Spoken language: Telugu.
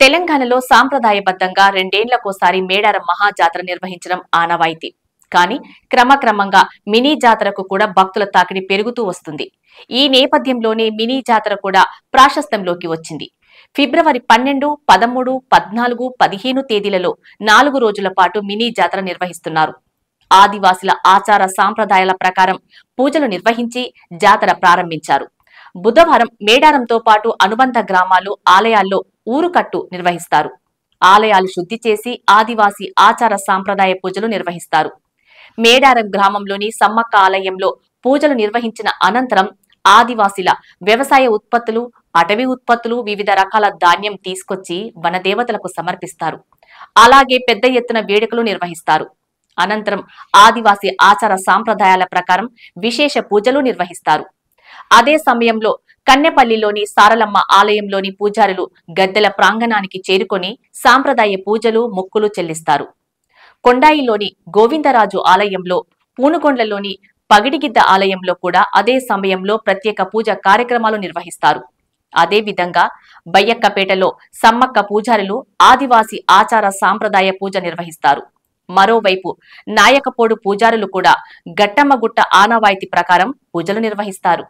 తెలంగాణలో సాంప్రదాయబద్ధంగా రెండేండ్లకోసారి మేడారం మహాజాతర నిర్వహించడం ఆనవాయితీ. కానీ క్రమక్రమంగా మినీ జాతరకు కూడా భక్తుల తాకిడి పెరుగుతూ వస్తుంది. ఈ నేపథ్యంలోనే మినీ జాతర కూడా ప్రాశస్త్యంలోకి వచ్చింది. ఫిబ్రవరి 12, 13, 14, 15 తేదీలలో 4 రోజుల పాటు మినీ జాతర నిర్వహిస్తున్నారు. ఆదివాసుల ఆచార సాంప్రదాయాల ప్రకారం పూజలు నిర్వహించి జాతర ప్రారంభించారు. బుధవారం మేడారంతో పాటు అనుబంధ గ్రామాలు, ఆలయాల్లో ఊరుకట్టు నిర్వహిస్తారు. ఆలయాలు శుద్ధి చేసి ఆదివాసీ ఆచార సాంప్రదాయ పూజలు నిర్వహిస్తారు. మేడారం గ్రామంలోని సమ్మక్క ఆలయంలో పూజలు నిర్వహించిన అనంతరం ఆదివాసీల వ్యవసాయ ఉత్పత్తులు, అటవీ ఉత్పత్తులు, వివిధ రకాల ధాన్యం తీసుకొచ్చి వనదేవతలకు సమర్పిస్తారు. అలాగే పెద్ద ఎత్తున వేడుకలు నిర్వహిస్తారు. అనంతరం ఆదివాసీ ఆచార సాంప్రదాయాల ప్రకారం విశేష పూజలు నిర్వహిస్తారు. అదే సమయంలో కన్నెపల్లిలోని సారలమ్మ ఆలయంలోని పూజారులు గద్దెల ప్రాంగణానికి చేరుకొని సాంప్రదాయ పూజలు, మొక్కులు చెల్లిస్తారు. కొండాయిలోని గోవిందరాజు ఆలయంలో, పూనుకొండలోని పగిడిగిద్ద ఆలయంలో కూడా అదే సమయంలో ప్రత్యేక పూజ కార్యక్రమాలు నిర్వహిస్తారు. అదేవిధంగా బయ్యక్కపేటలో సమ్మక్క పూజారులు ఆదివాసీ ఆచార సాంప్రదాయ పూజ నిర్వహిస్తారు. మరోవైపు నాయకపోడు పూజారులు కూడా గట్టమ్మగుట్ట ఆనవాయితీ ప్రకారం పూజలు నిర్వహిస్తారు.